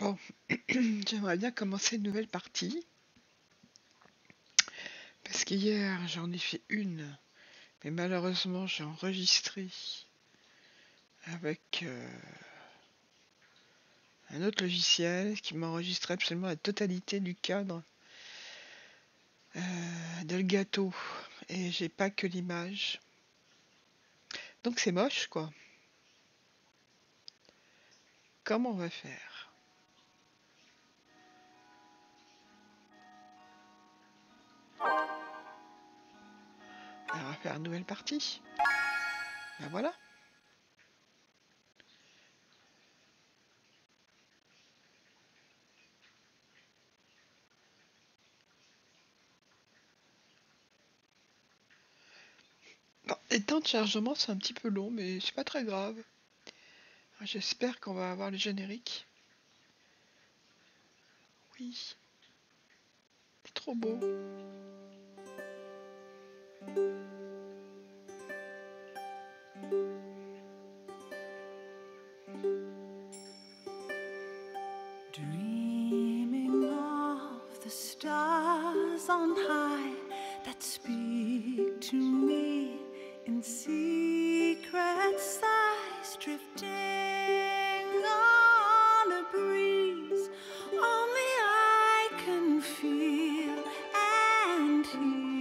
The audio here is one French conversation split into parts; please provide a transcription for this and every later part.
Bon, j'aimerais bien commencer une nouvelle partie, parce qu'hier j'en ai fait une, mais malheureusement j'ai enregistré avec un autre logiciel qui m'a enregistré absolument la totalité du cadre de gâteau, et j'ai pas que l'image. Donc c'est moche quoi. Comment on va faire? On va faire une nouvelle partie. Ben voilà. Bon, les temps de chargement c'est un petit peu long, mais c'est pas très grave. J'espère qu'on va avoir le générique. Oui, c'est trop beau. Dreaming of the stars on high that speak to me in secret sighs, drifting on a breeze only I can feel and hear.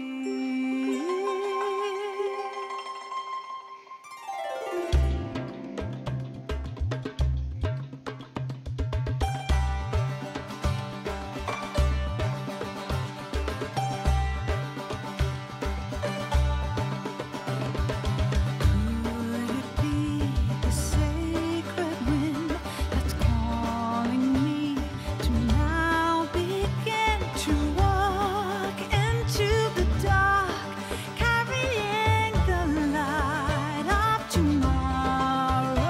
Could it be the sacred wind that's calling me to now begin to walk into the dark, carrying the light of tomorrow?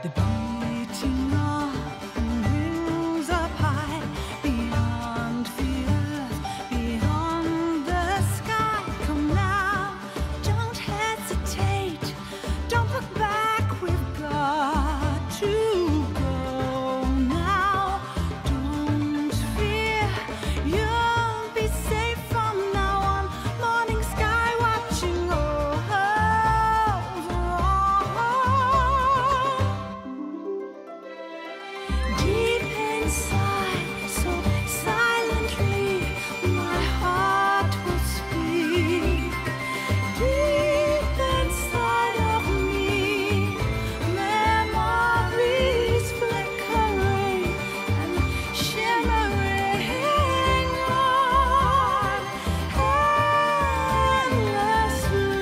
The beating of the wings up high, beyond the earth, beyond the sky. Come now, don't hesitate, don't look back, we've got to go now. Don't fear, you'll be safe from now on. Morning sky watching over all. Deep inside, so silently, my heart will speak. Deep inside of me, memories flickering and shimmering on endlessly.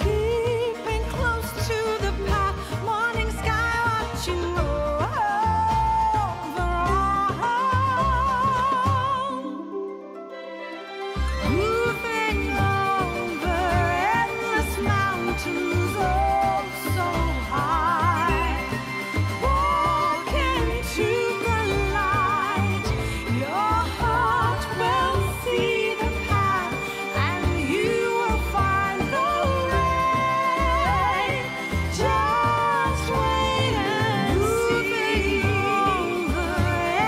Keeping close to the path, morning sky watching over all. Moving over endless mountains, oh so high. Walking to the light, your heart will see the path, and you will find the way. Just wait and see. Over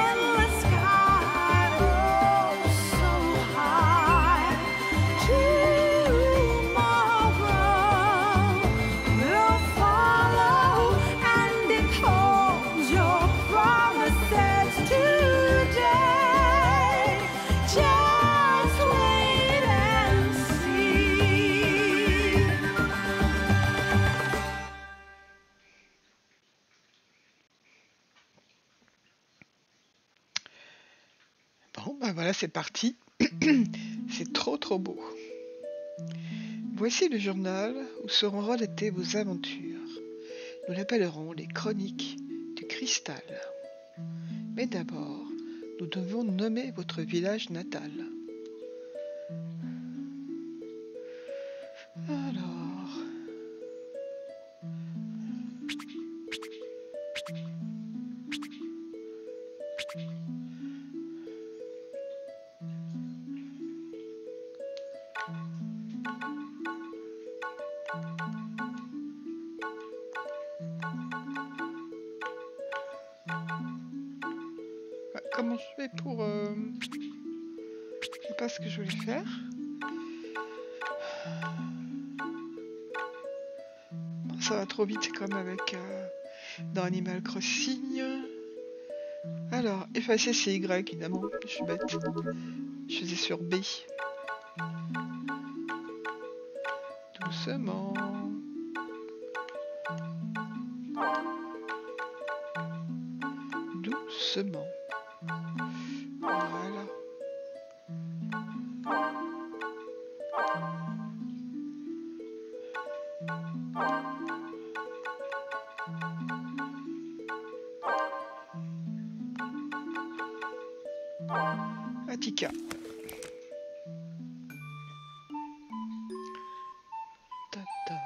endless sky, oh so high. Tomorrow will follow, and it holds your promises today. Just wait and see. Bon, ben voilà, c'est parti. C'est trop beau. Voici le journal où seront relatées vos aventures. Nous l'appellerons les chroniques du cristal. Mais d'abord, nous devons nommer votre village natal. je vais pour... Je sais pas ce que je voulais faire. Bon, ça va trop vite comme avec dans Animal Crossing. Alors, effacer c'est Y, évidemment. Je suis bête. Je faisais sur B. Doucement. Doucement. Voilà. Attica. Tata.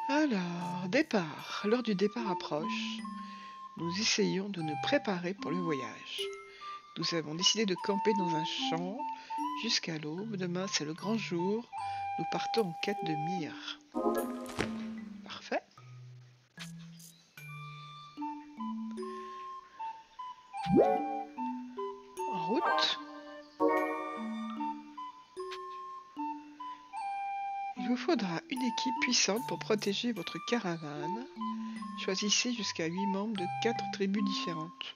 Alors, départ. L'heure du départ approche. Nous essayons de nous préparer pour le voyage. Nous avons décidé de camper dans un champ jusqu'à l'aube. Demain, c'est le grand jour. Nous partons en quête de Myrrhe. Parfait. En route. Il vous faudra une équipe puissante pour protéger votre caravane. Choisissez jusqu'à 8 membres de 4 tribus différentes.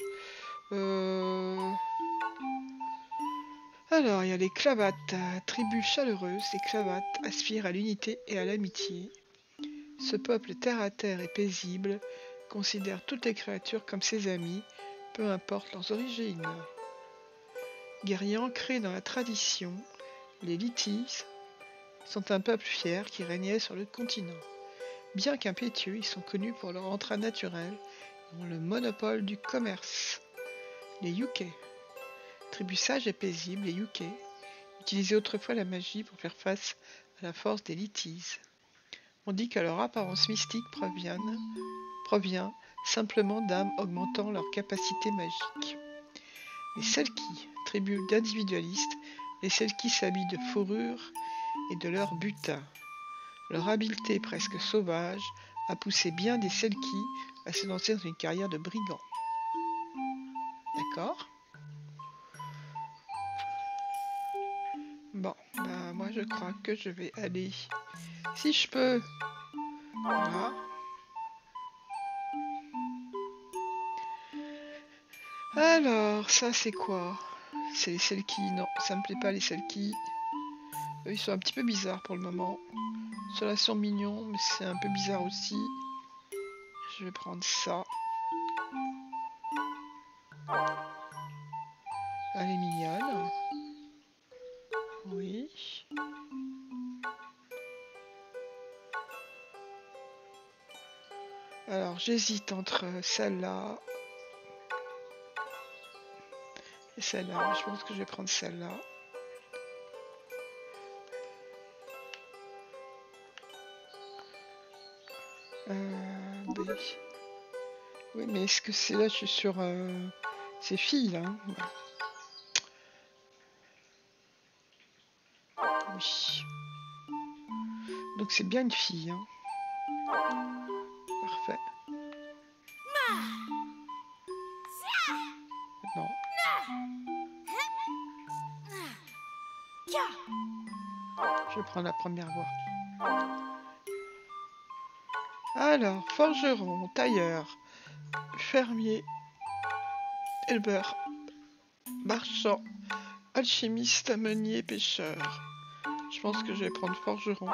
Alors, il y a les Clavates, tribu chaleureuse. Les Clavates aspirent à l'unité et à l'amitié. Ce peuple terre-à-terre et paisible considère toutes les créatures comme ses amis, peu importe leurs origines. Guerriers ancrés dans la tradition, les Litis sont un peuple fier qui régnait sur le continent. Bien qu'impétueux, ils sont connus pour leur entrain naturel et ont le monopole du commerce. Les Yuke, tribu sage et paisible, les Yuke utilisaient autrefois la magie pour faire face à la force des Litis. On dit que leur apparence mystique provient simplement d'âmes augmentant leur capacité magique. Les Selki, tribu d'individualistes, les Selki s'habillent de fourrure et de leur butin. Leur habileté presque sauvage a poussé bien des Selki à se lancer dans une carrière de brigands. D'accord ? Bon, bah moi je crois que je vais aller, si je peux, voilà. Alors, ça c'est quoi? C'est les Selki, non, ça me plaît pas les Selki. Eux ils sont un petit peu bizarres pour le moment. Ceux-là sont mignons, mais c'est un peu bizarre aussi. Je vais prendre ça. Elle est mignonne. Oui. Alors j'hésite entre celle-là et celle-là. Je pense que je vais prendre celle-là. B. Oui, mais est-ce que c'est là, je suis sur ces filles là. Oui. Donc c'est bien une fille. Hein. Parfait. Non. Je vais prendre la première voie. Alors, forgeron, tailleur, fermier, éleveur, marchand, alchimiste, meunier, pêcheur. Je pense que je vais prendre forgeron.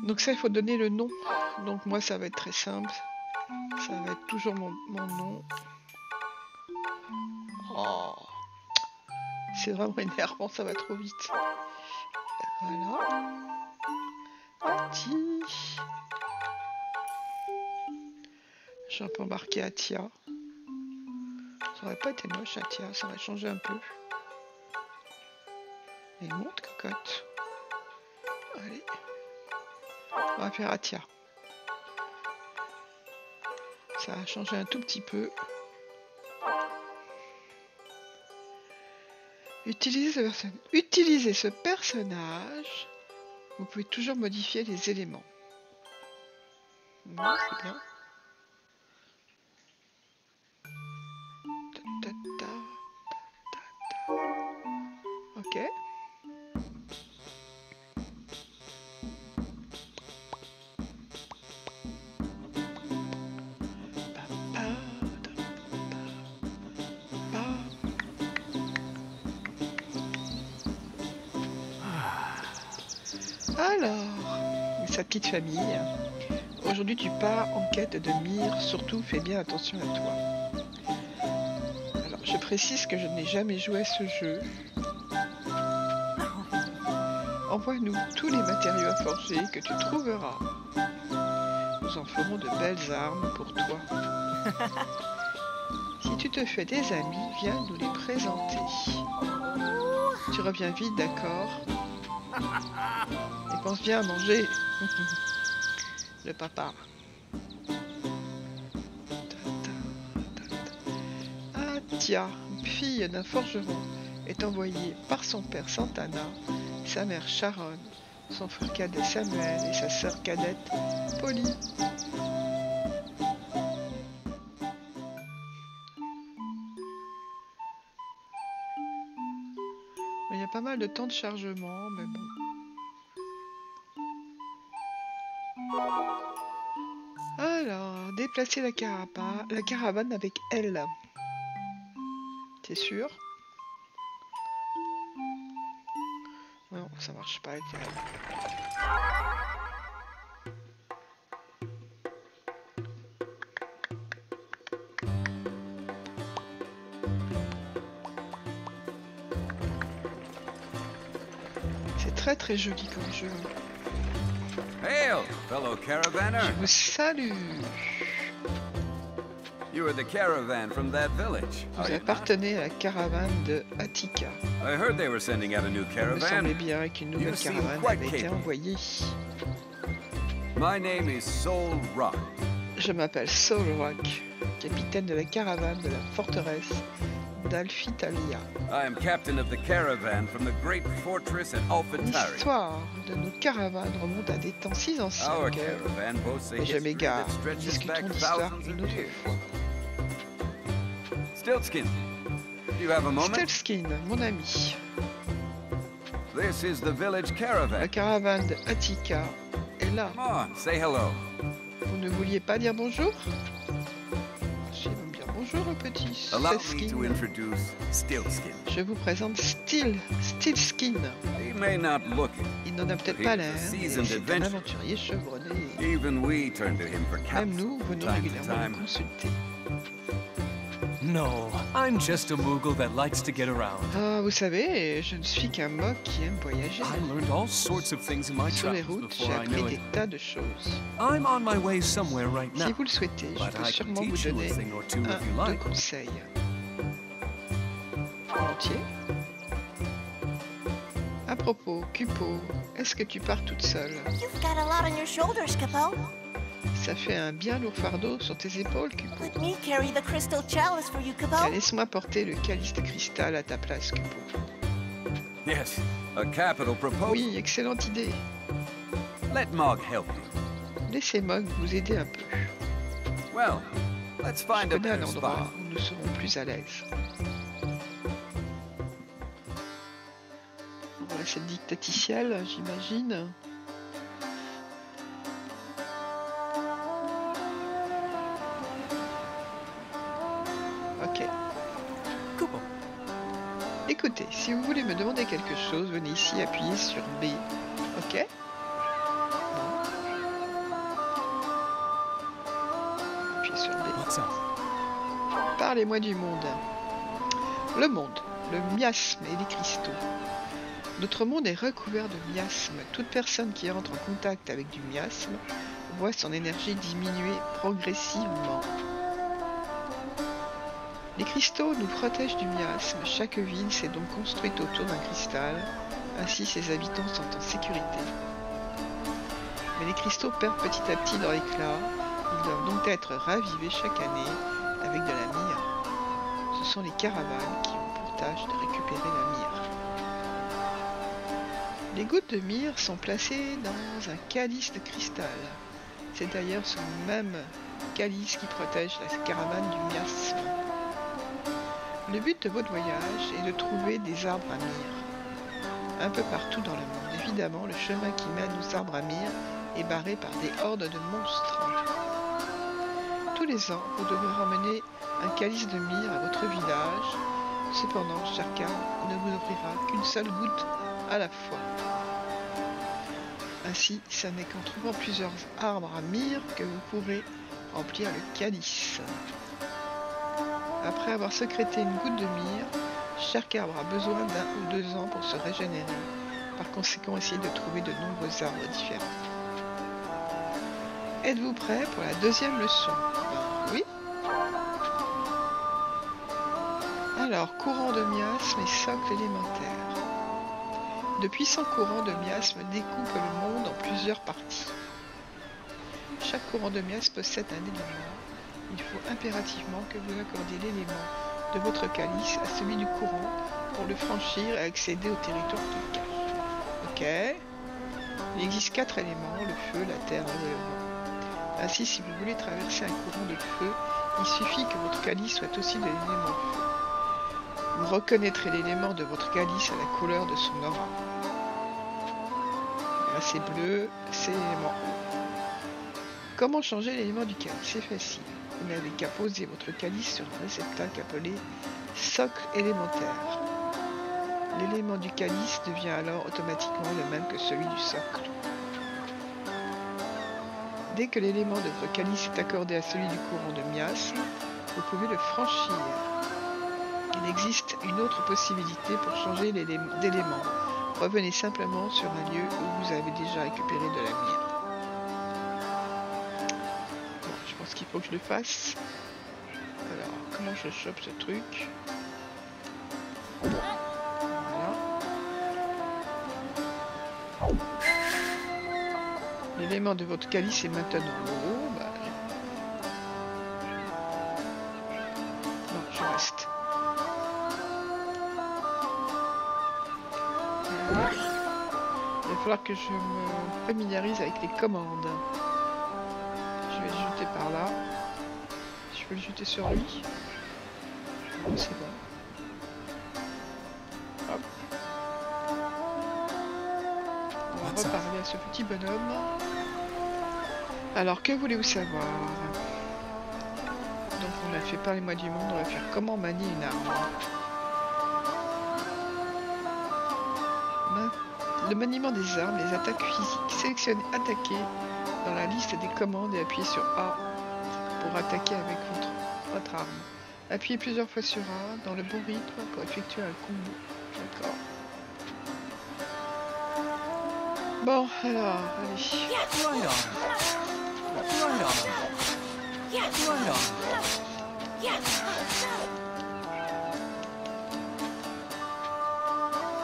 Donc ça, il faut donner le nom. Donc moi, ça va être très simple. Ça va être toujours mon nom. Oh, c'est vraiment énervant, ça va trop vite. Voilà. Ati. J'ai un peu embarqué Atia. Ça aurait pas été moche Atia, ça aurait changé un peu. Et monte cocotte. Allez. On va faire Atia. Ça a changé un tout petit peu. Utilisez ce personnage. Vous pouvez toujours modifier les éléments. C'est bien. Ta, ta, ta, ta, ta. Ok. Alors, sa petite famille. Aujourd'hui, tu pars en quête de Myre. Surtout, fais bien attention à toi. Alors, je précise que je n'ai jamais joué à ce jeu. Envoie-nous tous les matériaux à forger que tu trouveras. Nous en ferons de belles armes pour toi. Si tu te fais des amis, viens nous les présenter. Tu reviens vite, d'accord? Et pense bien à manger. Le papa. Ah tiens, une fille d'un forgeron est envoyée par son père Santana, sa mère Sharon, son frère cadet Samuel et sa sœur cadette Polly. Il y a pas mal de temps de chargement, mais bon. Alors, déplacer la caravane avec elle. C'est sûr? Non, ça marche pas avec elle. C'est très joli comme jeu. Hail, fellow caravaner. Je vous salue. You are the caravan from that village. Vous are you not? appartenez à la caravane de Attica. I heard they were sending out a new Il me semblait caravan. bien qu'une nouvelle You seem caravane quite avait été capable. envoyée. My name is Soul Rock. Je m'appelle Soul Rock, capitaine de la caravane de la forteresse d'Alphitalia. I am captain of the caravan from the great fortress at Alphatari. L'histoire de nos caravanes remonte à des temps si anciens Our que... caravan boasts a Mais je history m'égare, that stretches discutons back d'histoire thousands une of autre years. fois. Stiltskin, do you have a moment? Stelskin, mon ami, This is the village la caravan. caravane de Attica est là. Come on, say hello. Vous ne vouliez pas dire bonjour? Je vais me dire bonjour, le petit Allow me to Stelskin. introduce Stiltskin. Je vous présente Stelskin. He may not look it. Il n'en a peut-être pas l'air, mais c'est un aventurier chevronné. Even we turn to him for Même counsel nous from venons time to régulièrement le time. consulter. No, I'm just a Moogle that likes to get around. Ah, vous savez, je ne suis qu'un mock qui aime voyager. I learned all sorts of things in my Sur les travels routes, j'ai before I appris knew des it. tas de choses. I'm on my way somewhere right Si now, vous le souhaitez, je but peux I can sûrement vous teach you donner a thing or two un if you ou deux like. conseils. Volontiers. À propos, Cupo, est-ce que tu pars toute seule? You've got a lot on your shoulders, Capo. Ça fait un bien lourd fardeau sur tes épaules, Cupo. Let me carry the crystal chalice for you, Tiens, Capo. laisse-moi porter le calice de cristal à ta place, Cupo. Yes, a capital proposal. Oui, excellente idée. Let Mog help you. Laissez Mog vous aider un peu. Well, let's Je find a connais un better endroit spot. où nous serons plus à l'aise. Voilà, cette dictaticielle, j'imagine. Ok. Kupo. Écoutez, si vous voulez me demander quelque chose, venez ici appuyer sur B. Ok? Appuyez sur B. What's up? Parlez-moi du monde. Le monde, le miasme et les cristaux. Notre monde est recouvert de miasme. Toute personne qui entre en contact avec du miasme voit son énergie diminuer progressivement. Les cristaux nous protègent du miasme. Chaque ville s'est donc construite autour d'un cristal. Ainsi, ses habitants sont en sécurité. Mais les cristaux perdent petit à petit leur éclat. Ils doivent donc être ravivés chaque année avec de la myrrhe. Ce sont les caravanes qui ont pour tâche de récupérer la myrrhe. Les gouttes de myrrhe sont placées dans un calice de cristal. C'est d'ailleurs ce même calice qui protège la caravane du miasme. Le but de votre voyage est de trouver des arbres à myrrhe. Un peu partout dans le monde, évidemment, le chemin qui mène aux arbres à myrrhe est barré par des hordes de monstres. Tous les ans, vous devrez ramener un calice de myrrhe à votre village. Cependant, chacun ne vous offrira qu'une seule goutte à la fois. Ainsi, ce n'est qu'en trouvant plusieurs arbres à myrrhe que vous pourrez remplir le calice. Après avoir sécrété une goutte de myrrhe, chaque arbre a besoin d'1 ou 2 ans pour se régénérer. Par conséquent, essayez de trouver de nombreux arbres différents. Êtes-vous prêt pour la deuxième leçon? Oui. Alors, courant de miasme et socle élémentaire. De puissants courants de miasme découpent le monde en plusieurs parties. Chaque courant de miasme possède un élément. Il faut impérativement que vous accordiez l'élément de votre calice à celui du courant pour le franchir et accéder au territoire qu'il cache. Ok. Il existe 4 éléments, le feu, la terre et le vent. Ainsi, si vous voulez traverser un courant de feu, il suffit que votre calice soit aussi de l'élément feu. Vous reconnaîtrez l'élément de votre calice à la couleur de son aura. Là, c'est bleu, c'est l'élément eau. Comment changer l'élément du calice? C'est facile. Vous n'avez qu'à poser votre calice sur un réceptacle appelé socle élémentaire. L'élément du calice devient alors automatiquement le même que celui du socle. Dès que l'élément de votre calice est accordé à celui du courant de miasme, vous pouvez le franchir. Il existe une autre possibilité pour changer d'élément. Revenez simplement sur un lieu où vous avez déjà récupéré de la myrrhe. Bon, je pense qu'il faut que je le fasse. Alors, comment je chope ce truc? Voilà. L'élément de votre calice est maintenant l'eau. Bah, non, je reste. Il va falloir que je me familiarise avec les commandes. Je vais le jeter par là. Je peux le jeter sur lui. C'est bon. Hop. On va reparler à ce petit bonhomme. Alors, que voulez-vous savoir? Donc, on a fait parlez-moi du monde. On va faire comment manier une arme. Le maniement des armes, les attaques physiques. Sélectionnez attaquer dans la liste des commandes et appuyez sur A pour attaquer avec votre arme. Appuyez plusieurs fois sur A dans le bon rythme pour effectuer un combo. D'accord. Bon, alors, allez. Right on. Right on. Right on.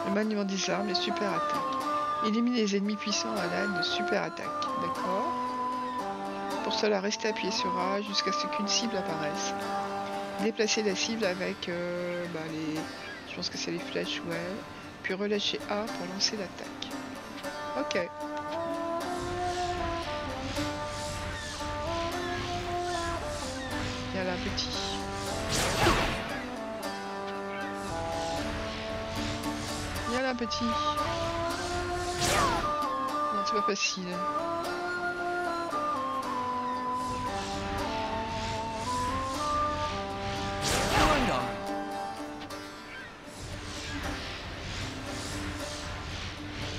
Le maniement des armes, les super attaques. Éliminez les ennemis puissants à l'aide de super attaques. D'accord. Pour cela, restez appuyé sur A jusqu'à ce qu'une cible apparaisse. Déplacez la cible avec les... Je pense que c'est les flèches, ouais. Puis relâchez A pour lancer l'attaque. Ok. Il y a là un petit. Il y a là un petit. Non, c'est pas facile. Right on.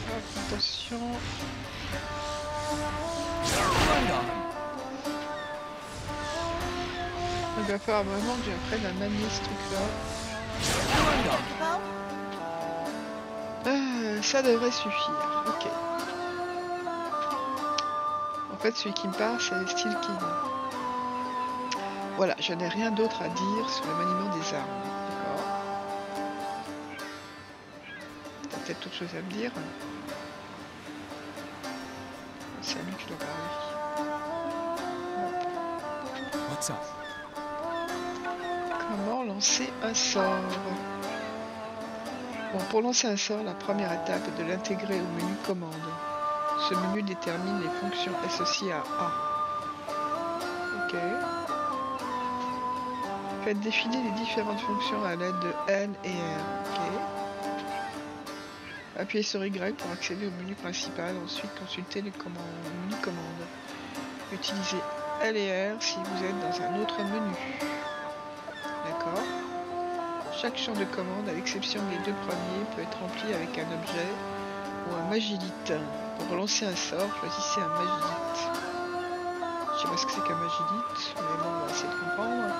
Hop, attention. Right on. Il va falloir vraiment que j'apprenne à manier ce truc-là. Right on. Chocobo? Ça devrait suffire. Ok. En fait, celui qui me parle, c'est Steel King. Voilà, je n'ai rien d'autre à dire sur le maniement des armes. D'accord. T'as peut-être autre chose à me dire? C'est à lui que je dois parler. What's up? Comment lancer un sort? Bon, pour lancer un sort, la première étape est de l'intégrer au menu commande. Ce menu détermine les fonctions associées à A. Ok. Faites défiler les différentes fonctions à l'aide de L et R. Ok. Appuyez sur Y pour accéder au menu principal. Ensuite, consultez les menus commandes. Utilisez L et R si vous êtes dans un autre menu. D'accord. Chaque champ de commande, à l'exception des deux premiers, peut être rempli avec un objet ou un magilite. Pour relancer un sort, choisissez un magilite. Je sais pas ce que c'est qu'un magilite, mais bon, on va essayer de comprendre.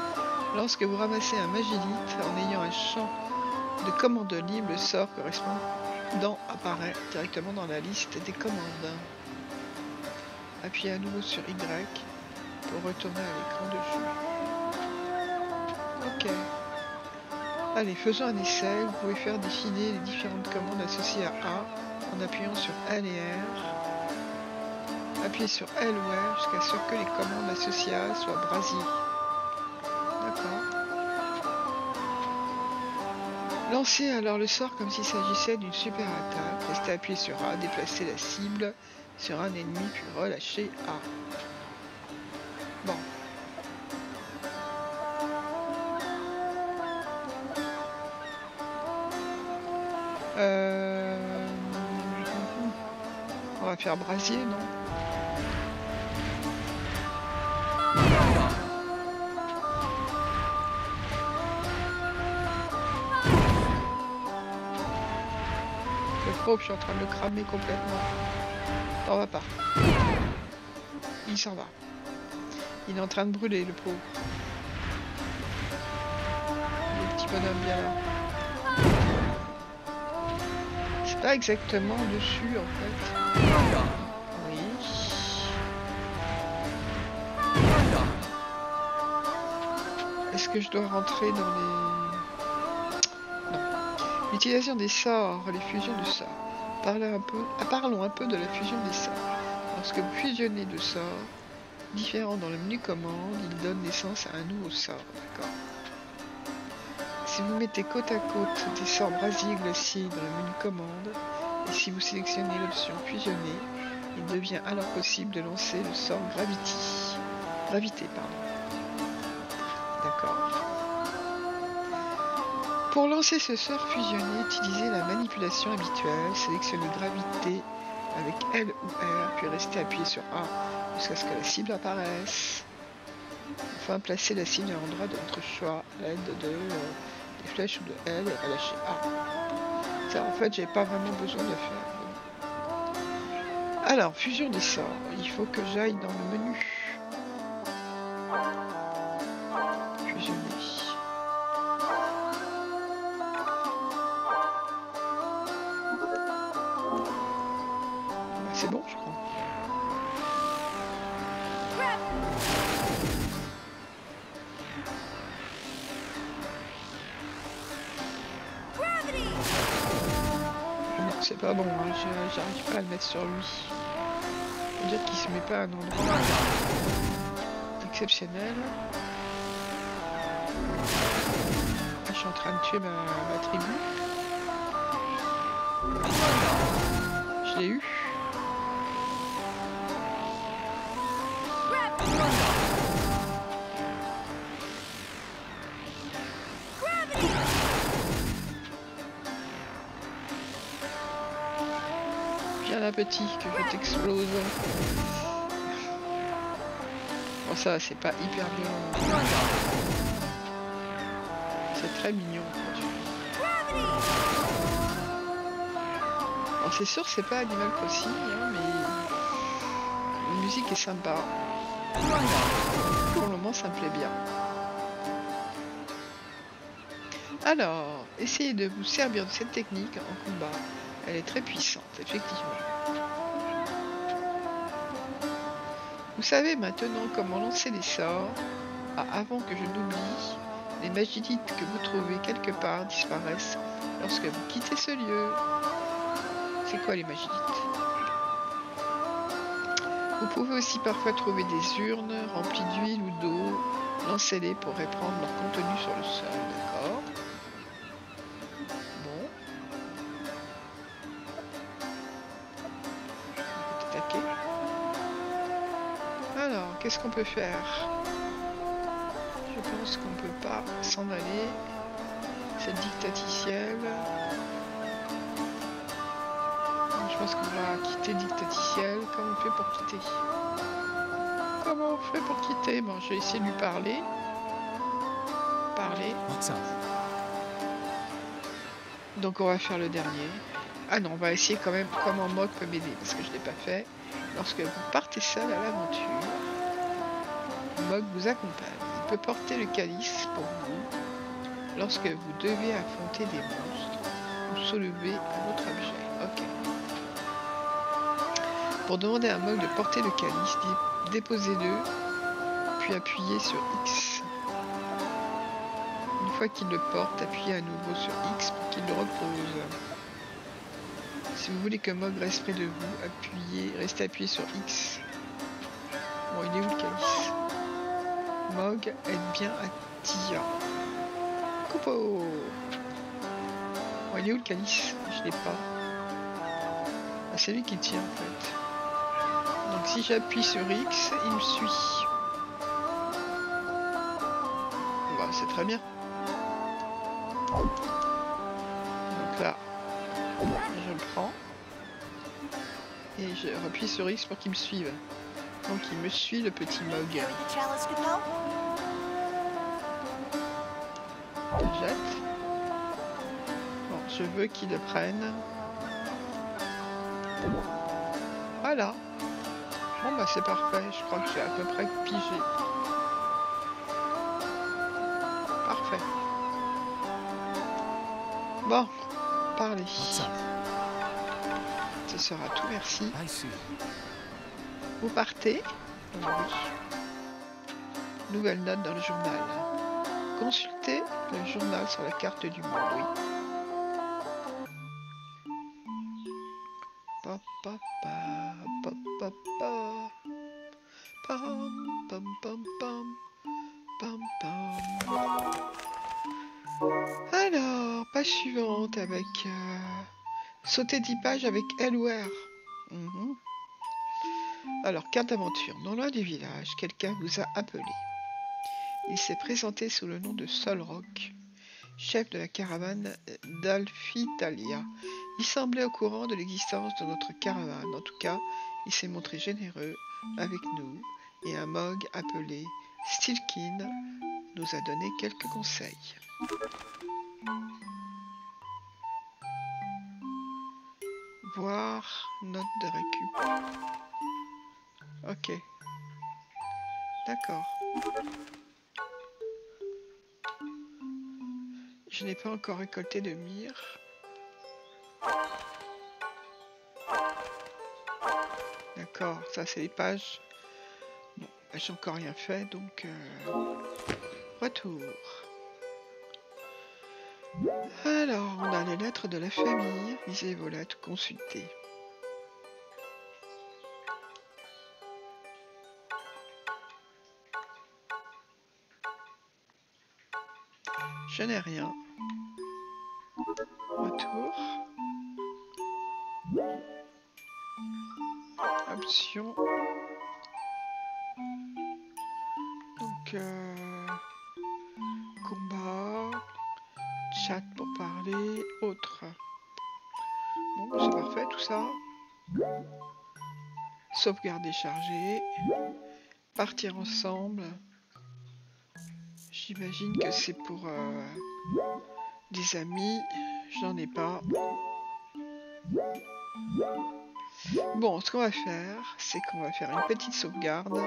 Lorsque vous ramassez un magilite, en ayant un champ de commande libre, le sort correspondant apparaît directement dans la liste des commandes. Appuyez à nouveau sur Y pour retourner à l'écran de jeu. Ok. Allez, faisons un essai. Vous pouvez faire défiler les différentes commandes associées à A en appuyant sur L et R. Appuyez sur L ou R jusqu'à ce que les commandes associées à A soient brasiées. D'accord. Lancez alors le sort comme s'il s'agissait d'une super attaque. Restez appuyé sur A, déplacez la cible sur un ennemi puis relâchez A. Bon. On va faire brasier, non? Le pauvre, je suis en train de le cramer complètement. T'en va pas. Il s'en va. Il est en train de brûler, le pauvre. Le petit bonhomme bien là. C'est pas exactement dessus en fait. Oui. Est-ce que je dois rentrer dans les... Non. L'utilisation des sorts, les fusions de sorts. Parlons un peu de la fusion des sorts. Lorsque vous fusionnez deux sorts différents dans le menu commande, ils donnent naissance à un nouveau sort. D'accord. Si vous mettez côte à côte des sorts brasier et glacier dans le menu commande, et si vous sélectionnez l'option fusionner, il devient alors possible de lancer le sort gravité. D'accord. Pour lancer ce sort fusionné, utilisez la manipulation habituelle, sélectionnez gravité avec L ou R, puis restez appuyé sur A jusqu'à ce que la cible apparaisse. Enfin, placez la cible à l'endroit de votre choix à l'aide de des flèches ou de L et relâchez A. Ça, en fait, j'ai pas vraiment besoin de faire. Alors, fusion des sorts. Il faut que j'aille dans le menu. Fusionner. C'est bon, je crois. Non, c'est pas bon, hein. J'arrive pas à le mettre sur lui. On dirait qu'il se met pas à un endroit exceptionnel. Je suis en train de tuer ma tribu. Je l'ai eu. Viens là petit, que je t'explose. Bon ça c'est pas hyper violent. C'est très mignon. Alors c'est sûr c'est pas Animal Crossing, hein, mais la musique est sympa. Pour le moment ça me plaît bien. Alors, essayez de vous servir de cette technique en combat. Elle est très puissante, effectivement. Vous savez maintenant comment lancer les sorts. Avant que je n'oublie, les magilites que vous trouvez quelque part disparaissent lorsque vous quittez ce lieu. C'est quoi les magilites? Vous pouvez aussi parfois trouver des urnes remplies d'huile ou d'eau. Lancez-les pour répandre leur contenu sur le sol, d'accord? Bon. Alors, qu'est-ce qu'on peut faire? Je pense qu'on peut pas s'en aller. Cette dictaticielle. Je pense qu'on va quitter dictaticielle. Comment on fait pour quitter? Comment on fait pour quitter? Bon, je vais essayer de lui parler. Parler. Look south. Donc on va faire le dernier. Ah non, on va essayer quand même comment Mog peut m'aider, parce que je ne l'ai pas fait. Lorsque vous partez seul à l'aventure, Mog vous accompagne. Il peut porter le calice pour vous lorsque vous devez affronter des monstres ou soulever un autre objet. Ok. Pour demander à Mog de porter le calice, déposez-le, puis appuyez sur X. Une fois qu'il le porte, appuyez à nouveau sur X pour qu'il le repose. Si vous voulez que Mog reste près de vous, restez appuyé sur X. Bon, il est où le calice? Mog aide bien à Tia. Coupeau. Bon, il est où le calice? Je l'ai pas. Ah, c'est lui qui tient en fait. Donc si j'appuie sur X, il me suit. Bah, c'est très bien. Donc là, je le prends. Et je appuie sur X pour qu'il me suive. Donc il me suit, le petit Mog. Carry the chalice, Capo. Je jette. Bon, je veux qu'il le prenne. Voilà. Bon bah c'est parfait, je crois que j'ai à peu près pigé. Parfait. Bon, parlez. Look south. Ce sera tout, merci. I see. Vous partez. Oui. Nouvelle note dans le journal. Consultez le journal sur la carte du monde. Oui. Pa, pa, pa, pa, pa, pa. Pam, pam, pam, pam. Pam, pam. Alors, page suivante avec sauter 10 pages avec L ou R. Mhm. Alors, carte d'aventure. Non loin du village, quelqu'un vous a appelé. Il s'est présenté sous le nom de Solrock, chef de la caravane d'Alphitalia. Il semblait au courant de l'existence de notre caravane. En tout cas, il s'est montré généreux avec nous et un Mog appelé Stilkin nous a donné quelques conseils. Voir note de récup. Ok. D'accord. Je n'ai pas encore récolté de myrrhe. D'accord, ça c'est les pages. Bon, bah, j'ai encore rien fait, donc retour. Alors, on a les lettres de la famille. Lisez vos lettres, consultez. Je n'ai rien. Retour. Option. Donc, combat. Chat pour parler. Autre. Bon, c'est parfait tout ça. Sauvegarder, charger. Partir ensemble. J'imagine que c'est pour des amis. J'en ai pas. Bon, ce qu'on va faire, c'est qu'on va faire une petite sauvegarde.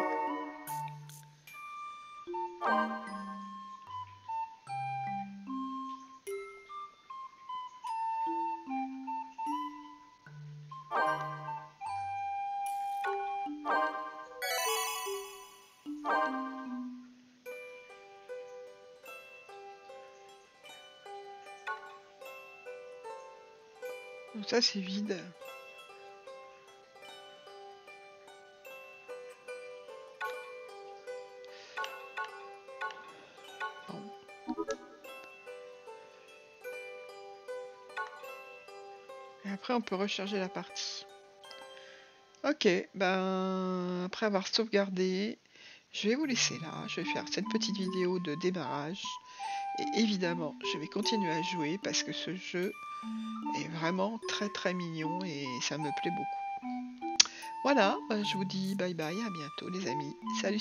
Donc ça c'est vide. Bon. Et après on peut recharger la partie. Ok, ben après avoir sauvegardé, je vais vous laisser là. Je vais faire cette petite vidéo de démarrage. Et évidemment, je vais continuer à jouer parce que ce jeu est vraiment très mignon et ça me plaît beaucoup. Voilà, je vous dis bye bye, à bientôt les amis. Salut.